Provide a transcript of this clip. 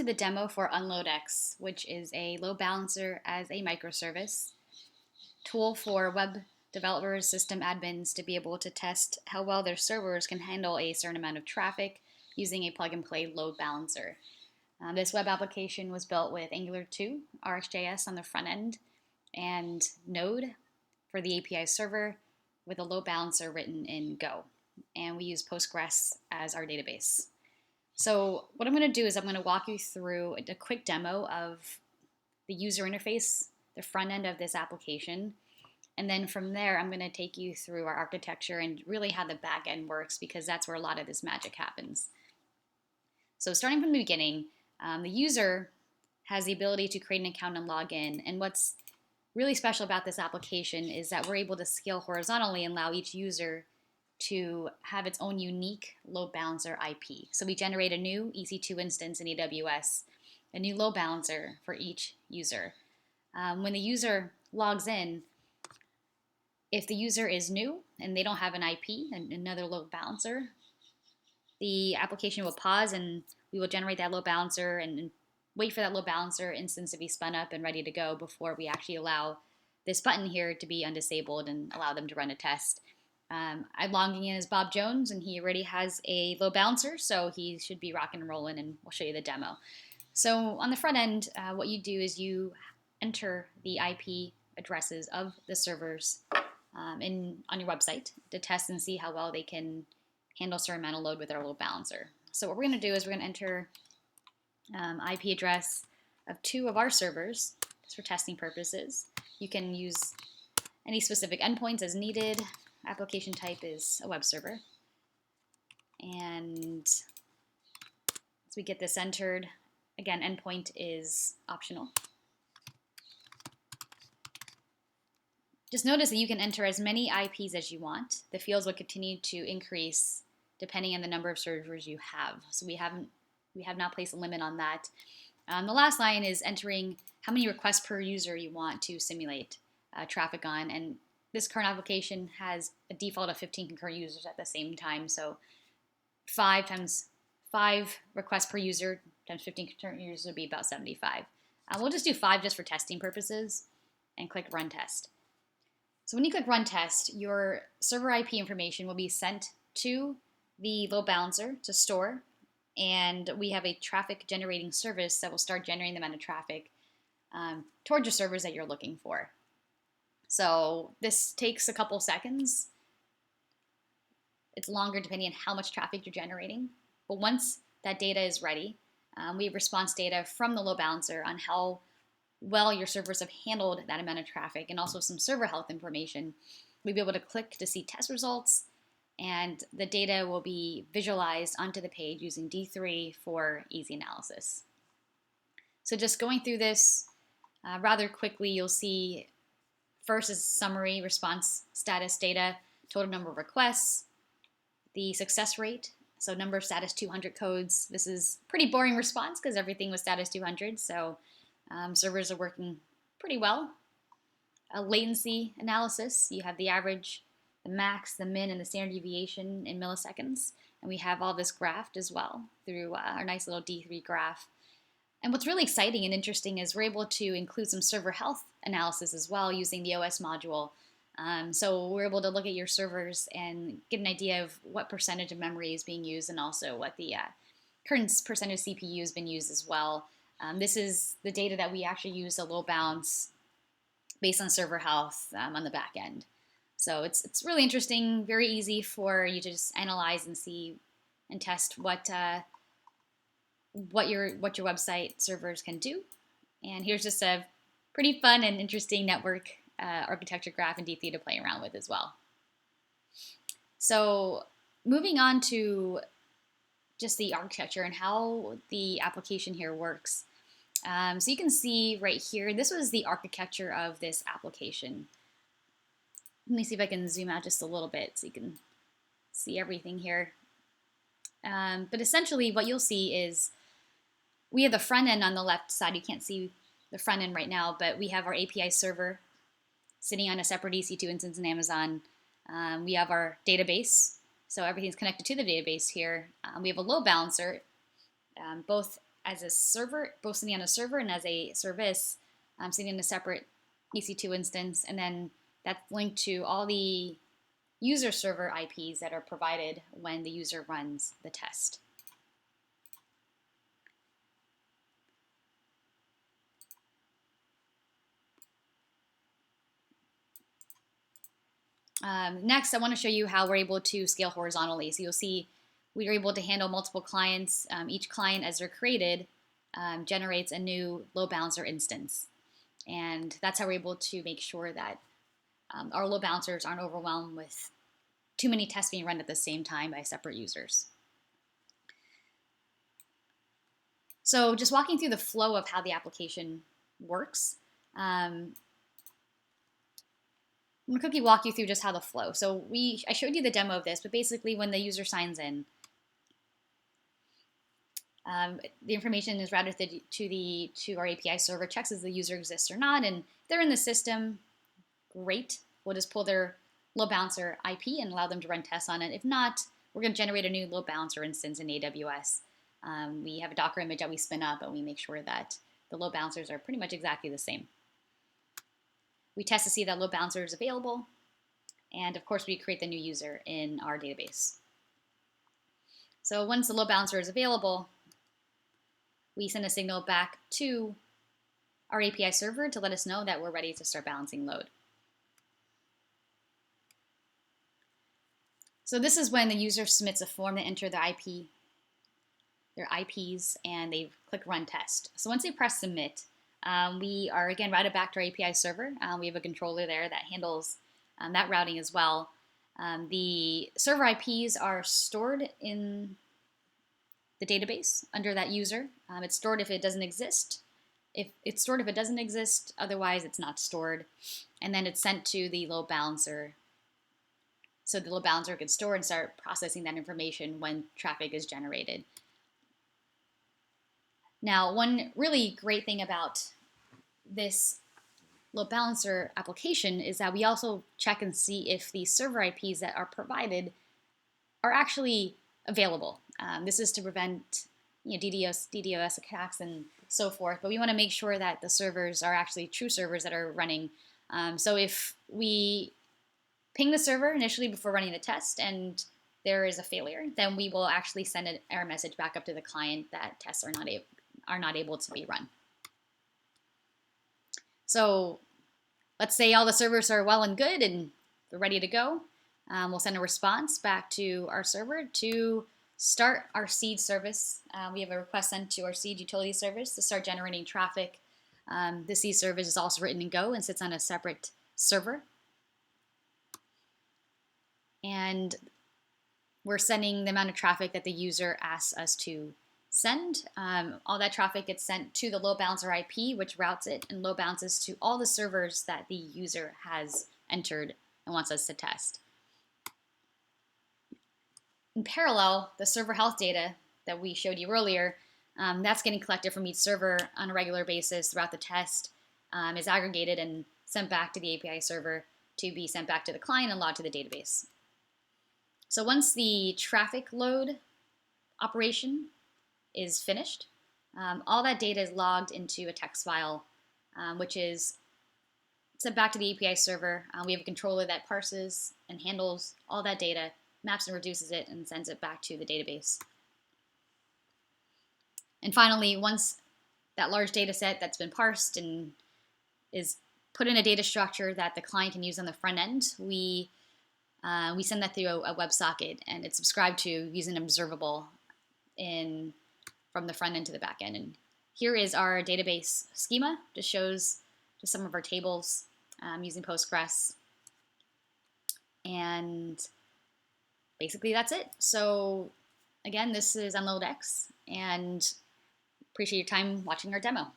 to the demo for UnloadX, which is a load balancer as a microservice tool for web developers, system admins to be able to test how well their servers can handle a certain amount of traffic using a plug-and-play load balancer. This web application was built with Angular 2, RxJS on the front end, and Node for the API server with a load balancer written in Go. And we use Postgres as our database. So what I'm going to do is I'm going to walk you through a quick demo of the user interface, the front end of this application. And then from there, I'm going to take you through our architecture and really how the back end works, because that's where a lot of this magic happens. So starting from the beginning, the user has the ability to create an account and log in. And what's really special about this application is that we're able to scale horizontally and allow each user to have its own unique load balancer IP. So we generate a new EC2 instance in AWS, a new load balancer for each user. When the user logs in, if the user is new and they don't have an IP and another load balancer, the application will pause and we will generate that load balancer and wait for that load balancer instance to be spun up and ready to go before we actually allow this button here to be undisabled and allow them to run a test. I'm logging in as Bob Jones, and he already has a load balancer, so he should be rocking and rolling, and we'll show you the demo. So on the front end, what you do is you enter the IP addresses of the servers on your website to test and see how well they can handle a certain amount of load with our load balancer. So what we're going to do is we're going to enter IP address of 2 of our servers just for testing purposes. You can use any specific endpoints as needed. Application type is a web server. And as we get this entered, again, endpoint is optional. Just notice that you can enter as many IPs as you want. The fields will continue to increase depending on the number of servers you have. So we have not placed a limit on that. The last line is entering how many requests per user you want to simulate traffic on. And this current application has a default of 15 concurrent users at the same time. So 5 times 5 requests per user times 15 concurrent users would be about 75. We'll just do 5 just for testing purposes and click Run Test. So when you click Run Test, your server IP information will be sent to the load balancer to store. And we have a traffic generating service that will start generating the amount of traffic towards your servers that you're looking for. So this takes a couple seconds. It's longer depending on how much traffic you're generating. But once that data is ready, we have response data from the load balancer on how well your servers have handled that amount of traffic, and also some server health information. We'll be able to click to see test results, and the data will be visualized onto the page using D3 for easy analysis. So just going through this rather quickly, you'll see first is summary response status data, total number of requests, the success rate, so number of status 200 codes. This is pretty boring response because everything was status 200, so servers are working pretty well. A latency analysis, you have the average, the max, the min, and the standard deviation in milliseconds. And we have all this graphed as well through our nice little D3 graph. And what's really exciting and interesting is we're able to include some server health analysis as well using the OS module. So we're able to look at your servers and get an idea of what percentage of memory is being used and also what the current percentage of CPU has been used as well. This is the data that we actually use to load balance based on server health on the back end. So it's really interesting, very easy for you to just analyze and see and test what your website servers can do. And here's just a pretty fun and interesting network architecture graph in D3 to play around with as well. So moving on to just the architecture and how the application here works. So you can see right here, this was the architecture of this application. Let me see if I can zoom out just a little bit so you can see everything here. But essentially what you'll see is we have the front end on the left side. You can't see the front end right now, but we have our API server sitting on a separate EC2 instance in Amazon. We have our database, so everything's connected to the database here. We have a load balancer, both as a server, both sitting on a server and as a service, sitting in a separate EC2 instance, and then that's linked to all the user server IPs that are provided when the user runs the test. Next, I want to show you how we're able to scale horizontally. So you'll see we are able to handle multiple clients. Each client, as they're created, generates a new load balancer instance. And that's how we're able to make sure that our load balancers aren't overwhelmed with too many tests being run at the same time by separate users. So just walking through the flow of how the application works. I'm going to quickly walk you through just how the flow. So I showed you the demo of this, but basically when the user signs in, the information is routed to our API server, checks if the user exists or not, and if they're in the system, great. We'll just pull their load balancer IP and allow them to run tests on it. If not, we're going to generate a new load balancer instance in AWS. We have a Docker image that we spin up, and we make sure that the load balancers are pretty much exactly the same. We test to see that load balancer is available, and of course we create the new user in our database. So once the load balancer is available, we send a signal back to our API server to let us know that we're ready to start balancing load. So this is when the user submits a form to enter their IPs, and they click Run Test. So once they press Submit, we are again routed back to our API server. We have a controller there that handles that routing as well. The server IPs are stored in the database under that user. It's stored if it doesn't exist. If it's stored if it doesn't exist, otherwise it's not stored. And then it's sent to the load balancer. So the load balancer can store and start processing that information when traffic is generated. Now, one really great thing about this load balancer application is that we also check and see if the server IPs that are provided are actually available. This is to prevent DDoS attacks and so forth, but we want to make sure that the servers are actually true servers that are running. So if we ping the server initially before running the test and there is a failure, then we will actually send an error message back up to the client that tests are not able to be run. So let's say all the servers are well and good and they're ready to go. We'll send a response back to our server to start our seed service. We have a request sent to our seed utility service to start generating traffic. The seed service is also written in Go and sits on a separate server. And we're sending the amount of traffic that the user asks us to send. All that traffic gets sent to the load balancer IP, which routes it and load balances to all the servers that the user has entered and wants us to test. In parallel, the server health data that we showed you earlier, that's getting collected from each server on a regular basis throughout the test, is aggregated and sent back to the API server to be sent back to the client and logged to the database. So once the traffic load operation is finished, all that data is logged into a text file, which is sent back to the API server. We have a controller that parses and handles all that data, maps and reduces it, and sends it back to the database. And finally, once that large data set that's been parsed and is put in a data structure that the client can use on the front end, we send that through a WebSocket, and it's subscribed to using an observable from the front end to the back end. And here is our database schema. Just shows just some of our tables using Postgres. And basically that's it. So again, this is UnloadX, and appreciate your time watching our demo.